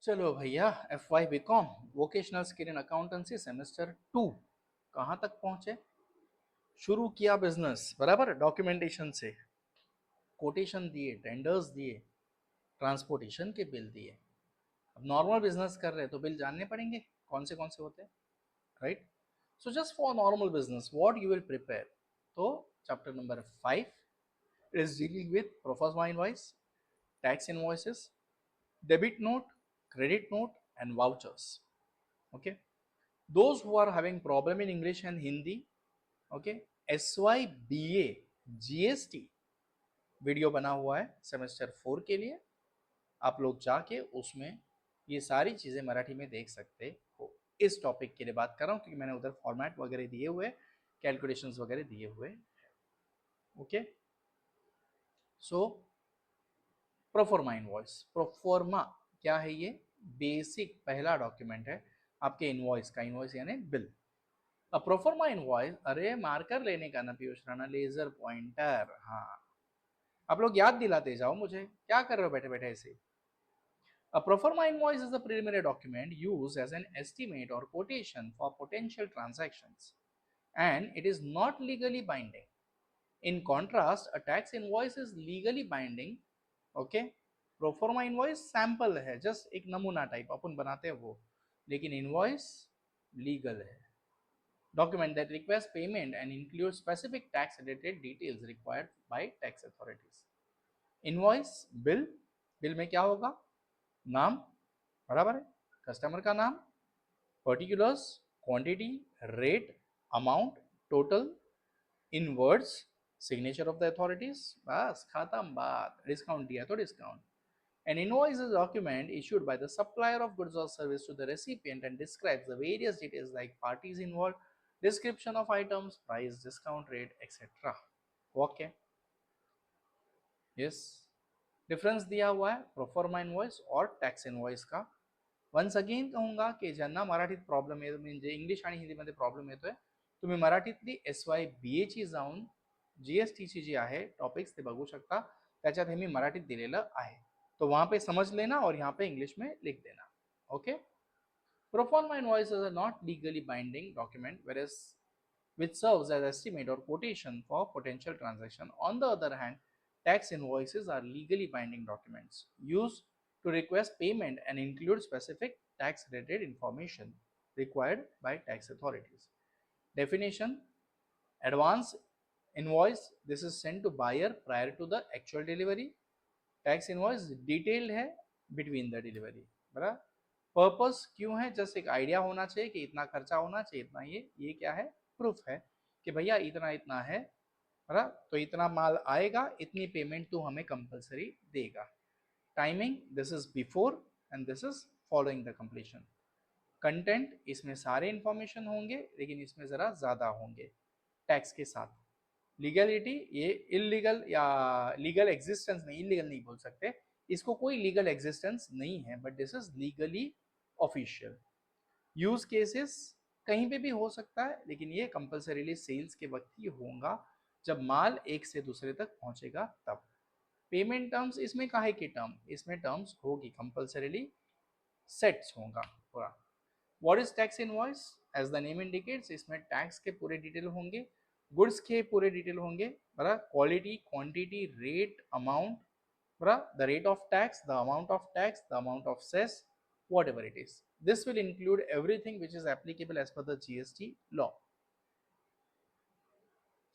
चलो भैया, F Y B com vocational skill in accountancy semester 2 कहाँ तक पहुंचे। शुरू किया बिजनेस बराबर, डॉक्यूमेंटेशन से कोटेशन दिए, टेंडर्स दिए, ट्रांसपोर्टेशन के बिल दिए। अब नॉर्मल बिजनेस कर रहे हैं तो बिल जानने पड़ेंगे कौन से होते हैं, right. So just for normal business what you will prepare. तो chapter number 5 is dealing with proforma invoice, tax invoices, debit note, credit note and vouchers. Okay, those who are having problem in English and Hindi, okay, SYBA GST video बना हुआ है semester 4 के लिए। आप लोग जाके उसमें ये सारी चीज़ें मराठी में देख सकते हो। इस टॉपिक के लिए बात कर रहा हूँ क्योंकि मैंने उधर फॉर्मेट वगैरह दिए हुए, कैलकुलेशंस वगैरह दिए हुए। ओके, सो प्रोफॉर्मा इनवॉइस। प्रोफॉर्मा क्या है? ये बेसिक पहला डॉक्यूमेंट है आपके इनवॉइस का। इनवॉइस यानी बिल। प्रोफॉर्मा इनवॉइस, अरे मार्कर लेने का ना पीयूष राणा, लेजर पॉइंटर। हाँ, आप लोग याद दिलाते जाओ मुझे, क्या कर रहे हो बैठे बैठे ऐसे। A proforma invoice is a preliminary document used as an estimate or quotation for potential transactions, and it is not legally binding. In contrast, a tax invoice is legally binding. Okay, proforma invoice sample है, just एक नमूना type अपन बनाते हैं वो, लेकिन invoice legal है। Document that requires payment and includes specific tax related details required by tax authorities. Invoice, bill, bill में क्या होगा? नाम, बराबर है, कस्टमर का नाम, particulars, quantity, rate, amount, total, in words, signature of the authorities, बस खत्म बात। डिस्काउंट दिया तो discount. An invoice is a document issued by the supplier of goods or service to the recipient and describes the various details like parties involved, description of items, price, discount rate, etc. Okay. Yes. Difference दिया हुआ है proforma invoice और tax invoice का। Once again कहूंगा की ज्यांना मराठीत problem येतो, म्हणजे इंग्लिश आणि हिंदीमध्ये प्रॉब्लेम येतोय, तुम्ही मराठीतली SYBA ची जाऊन GST ची जी आहे टॉपिक्स ते बघू शकता। त्याच्यात हे मी मराठीत दिलेलं आहे, तो वहां पे समझ लेना और यहाँ पे इंग्लिश में लिख देना। Okay, proforma invoices are not legally binding document whereas which serves as estimate or quotation for potential transaction. On the other hand, tax invoices are legally binding documents used to request payment and include specific tax related information required by tax authorities. Definition: advance invoice, this is sent to buyer prior to the actual delivery. Tax invoice detailed है between the delivery, बराबर। Purpose क्यों है? Just एक idea होना चाहिए कि इतना खर्चा होना चाहिए, इतना ये क्या है? प्रूफ है कि भैया इतना इतना है, बराबर, तो इतना माल आएगा, इतनी पेमेंट तू हमें कंपलसरी देगा। Timing, this is before and this is following the completion. Content, इसमें सारे इंफॉर्मेशन होंगे लेकिन इसमें जरा ज्यादा होंगे टैक्स के साथ। लीगलिटी, ये इलीगल या लीगल एग्जिस्टेंस नहीं, इलीगल नहीं बोल सकते इसको, कोई लीगल एग्जिस्टेंस नहीं है, but this is legally official. Use cases कहीं पे भी हो सकता है, लेकिन ये कंपल्सरीली सेल्स के वक्त ही होगा, जब माल एक से दूसरे तक पहुंचेगा तब। पेमेंट टर्म्स, इसमें काहे की टर्म, इसमें टर्म्स होगी कंपल्सरीली सेट्स होगा पूरा। What is tax invoice? As the name indicates, इसमें टैक्स के पूरे डिटेल होंगे, गुड्स के पूरे डिटेल होंगे, बराबर, क्वालिटी, क्वांटिटी, रेट, अमाउंट, बराबर, the rate of tax, the amount of tax, the amount of cess, whatever it is. This will include everything which is applicable as per the GST law.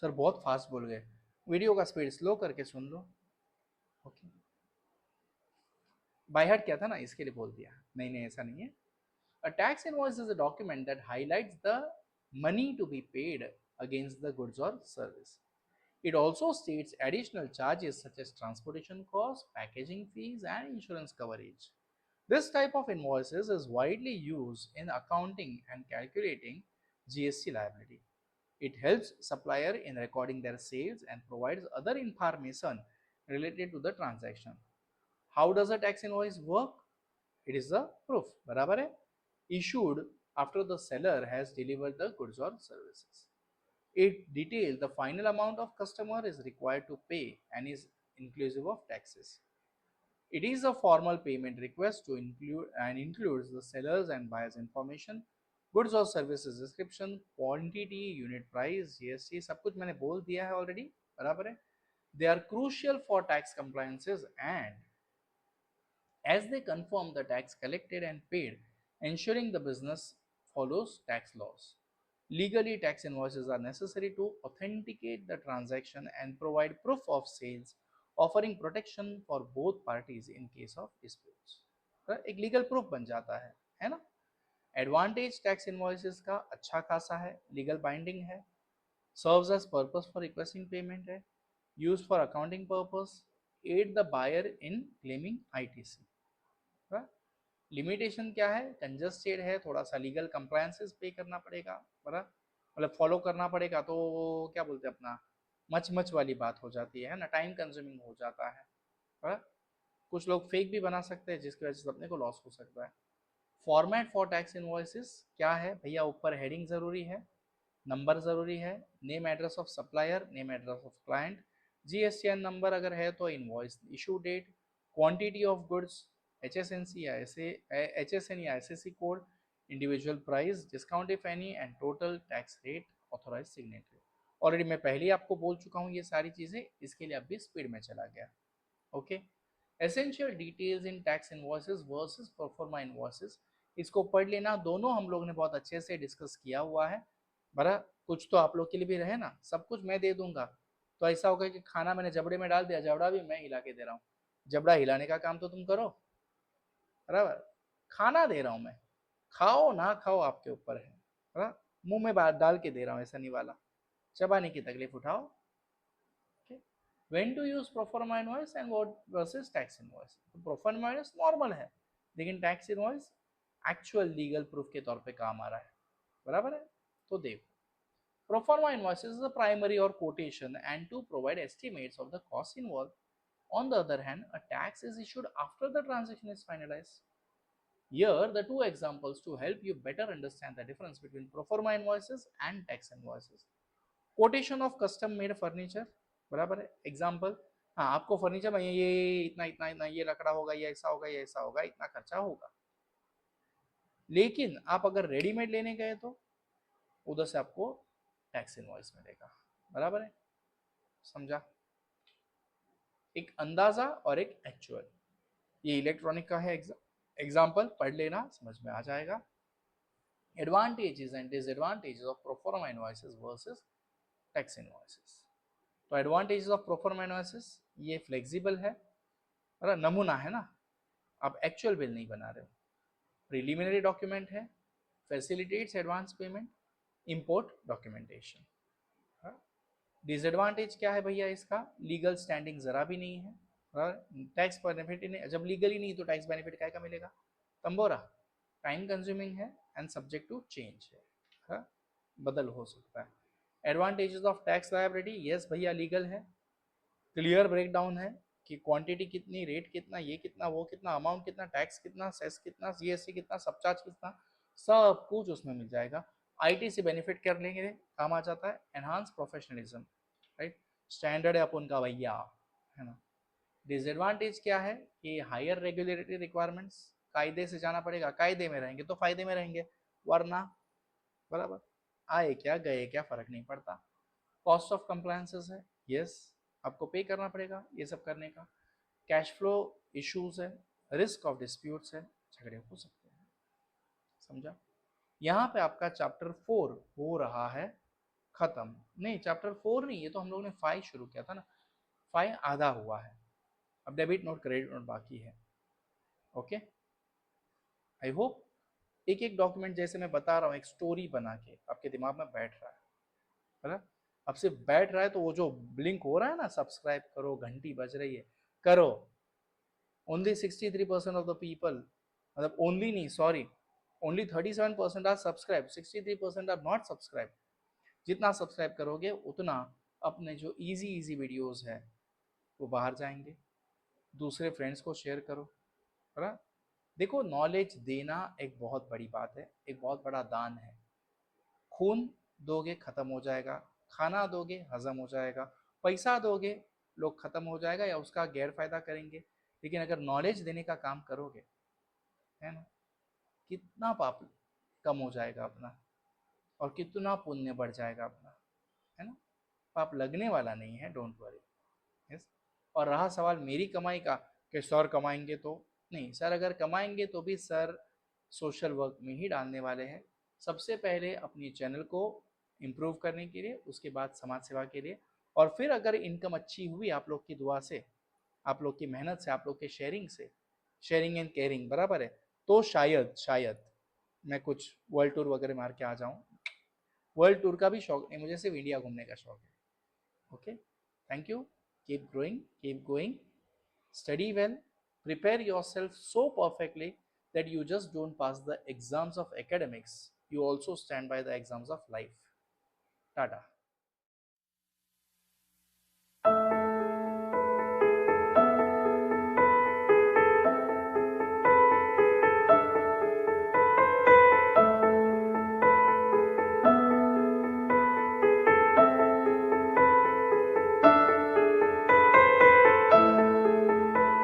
Sir बहुत fast बोल गए, video का speed slow करके सुन लो। Okay, by heart क्या था ना, इसके लिए बोल दिया। नहीं नहीं, ऐसा नहीं है। A tax invoice is a document that highlights the money to be paid against the goods or service. It also states additional charges such as transportation costs, packaging fees, and insurance coverage. This type of invoices is widely used in accounting and calculating GST liability. It helps supplier in recording their sales and provides other information related to the transaction. How does a tax invoice work? It is a proof, बराबर है, issued after the seller has delivered the goods or services. It details the final amount of customer is required to pay and is inclusive of taxes. It is a formal payment request to include and includes the sellers and buyers information, goods or services description, quantity, unit price, GST, सब कुछ मैंने बोल दिया है already, बराबर है. They are crucial for tax compliances and as they confirm the tax collected and paid, ensuring the business follows tax laws. Legally, tax invoices are necessary to authenticate the transaction and provide proof of sales, offering protection for both parties in case of disputes. एक legal proof बन जाता है ना. Advantage tax invoices का अच्छा खासा है, legal binding है, serves as purpose for requesting payment है, use for accounting purpose, aid the buyer in claiming ITC. Limitation क्या है, कंजस्टेड है, थोड़ा सा लीगल कंप्लायंसेस पे करना पड़ेगा, बराबर, मतलब फॉलो करना पड़ेगा, तो क्या बोलते हैं अपना मच मच वाली बात हो जाती है ना, टाइम कंज्यूमिंग हो जाता है, बराबर. कुछ लोग फेक भी बना सकते हैं जिसकी वजह से अपने को लॉस हो सकता है. फॉर्मेट फॉर टैक्स इनवॉइसेस क्या है भैया, ऊपर हेडिंग जरूरी है, नंबर जरूरी है, name address of supplier, name address of client, GSTN number अगर है तो invoice issue date, quantity of goods, HSNC या एचएसएन या SSC code, individual price, discount if any and total tax rate, authorise signatory. Already मैं पहले ही आपको बोल चुका हूँ ये सारी चीज़ें, इसके लिए अभी स्पीड में चला गया. Okay. Essential details in tax invoices versus proforma invoices, इसको पढ़ लेना, दोनों हम लोग ने बहुत अच्छे से डिस्कस किया हुआ है, बरा. कुछ तो आप लोग के लिए भी रहे ना, सब कुछ मैं दे दूंगा तो ऐसा होगा कि खाना मैंने जबड़े में डाल दिया, जबड़ा भी मैं हिला के दे रहा हूँ, जबड़ा हिलाने का काम तो तुम करो, बराबर. खाना दे रहा हूँ मैं, खाओ ना खाओ आपके ऊपर है, बराबर. मुंह में बात डाल के दे रहा हूँ, ऐसा नहीं वाला चबाने की तकलीफ उठाओ. When to use pro forma invoice and what versus tax invoice. तो pro forma invoice नॉर्मल है, लेकिन tax invoice actual legal proof के तौर पे काम आ रहा है, बराबर है. तो देखो, pro forma invoices is the primary or quotation and to provide estimates of the costs involved. On the other hand, a tax is issued after the transaction is finalized. Here, the two examples to help you better understand the difference between pro forma invoices and tax invoices. Quotation of custom made furniture, बराबर है. Example, हाँ आपको furniture में ये इतना इतना इतना ये लकड़ा होगा, ये ऐसा होगा, ये ऐसा होगा, इतना खर्चा होगा. लेकिन आप अगर रेडीमेड लेने गए तो उधर से आपको टैक्स इनवॉइस मिलेगा, बराबर है. समझा. एक अंदाजा और एक एक्चुअल, ये इलेक्ट्रॉनिक का है. एग्जाम्पल पढ़ लेना, समझ में आ जाएगा. Advantages and disadvantages of pro फॉर्मा इनवॉइसेस वर्सेस टैक्स इनवॉइसेस. तो एडवांटेजेस ऑफ प्रो फॉर्मा इनवॉइसेस, ये फ्लेक्सिबल है, अरे नमूना है ना, आप एक्चुअल बिल नहीं बना रहे हो. प्रिलिमिनरी डॉक्यूमेंट है, facilitates advance payment, import documentation. Disadvantage क्या है भैया इसका, लीगल स्टैंडिंग जरा भी नहीं है, टैक्स बेनिफिट नहीं, जब लीगल ही नहीं तो टैक्स बेनिफिट क्या मिलेगा, तंबोरा. टाइम कंज्यूमिंग है एंड सब्जेक्ट टू चेंज है, बदल हो सकता है. Advantages of tax liability, yes भैया लीगल है, क्लियर ब्रेकडाउन है कि क्वांटिटी कितनी, रेट कितना, ये कितना, वो कितना, अमाउंट कितना, टैक्स कितना, सेस कितना, जीएसटी कितना, सबचार्ज कितना, सब कुछ उसमें मिल जाएगा. आईटी से बेनिफिट कर लेंगे, काम आ जाता है. एनहांस प्रोफेशनलिज्म, राइट, स्टैंडर्ड है अपन का भैया, है ना. डिसएडवांटेज क्या है कि हायर रेगुलेटरी रिक्वायरमेंट्स, कायदे से जाना पड़ेगा, कायदे में रहेंगे तो फायदे में रहेंगे, वरना बराबर आए क्या गए क्या फर्क नहीं पड़ता. कॉस्ट ऑफ कंप्लायंसेस है, यस आपको पे करना पड़ेगा ये सब करने का. कैश फ्लो इश्यूज है, रिस्क ऑफ डिस्प्यूट्स है, झगड़े हो सकते हैं. समझा. यहाँ पे आपका चैप्टर 4 हो रहा है खत्म. नहीं चैप्टर 4 नहीं, ये तो हम लोग ने 5 शुरू किया था ना, 5 आधा हुआ है, अब डेबिट नोट क्रेडिट नोट बाकी है. ओके. आई होप एक एक डॉक्यूमेंट जैसे मैं बता रहा हूँ एक स्टोरी बना के आपके दिमाग में बैठ रहा है ना. अब सिर्फ बैठ रहा है तो वो जो ब्लिंक हो रहा है ना, सब्सक्राइब करो, घंटी बज रही है, करो. ओनली 63% ऑफ द पीपल, मतलब ओनली नहीं, sorry, only 37% are subscribe, 63% are not subscribe. जितना सब्सक्राइब करोगे उतना अपने जो इजी वीडियोस है वो बाहर जाएंगे. दूसरे फ्रेंड्स को शेयर करो, है ना. देखो नॉलेज देना एक बहुत बड़ी बात है, एक बहुत बड़ा दान है. खून दोगे खत्म हो जाएगा, खाना दोगे हजम हो जाएगा, पैसा दोगे लोग खत्म हो जाएगा या उसका गैर फायदा करेंगे. लेकिन अगर नॉलेज देने का काम करोगे, है ना, कितना पाप कम हो जाएगा अपना, और कितना पुण्य बढ़ जाएगा अपना, है ना। पाप लगने वाला नहीं है, डोंट वरी। यस। और रहा सवाल मेरी कमाई का कि सर कमाएंगे तो, नहीं सर, अगर कमाएंगे तो भी सर सोशल वर्क में ही डालने वाले हैं। सबसे पहले अपनी चैनल को इम्प्रूव करने के लिए, उसके बाद समाज सेवा के लिए, और फिर अगर इनकम अच्छी हुई आप लोग की दुआ से, आप लोग की मेहनत से, आप लोग के शेयरिंग से, शेयरिंग एंड केयरिंग बराबर है, तो शायद शायद मैं कुछ वर्ल्ड टूर वगैरह मार के आ जाऊं। वर्ल्ड टूर का भी शौक नहीं, मुझे सिर्फ इंडिया घूमने का शौक है। Okay, thank you, keep growing, keep going, study well, prepare yourself so perfectly that you just don't pass the exams of academics, you also stand by the exams of life. Tata.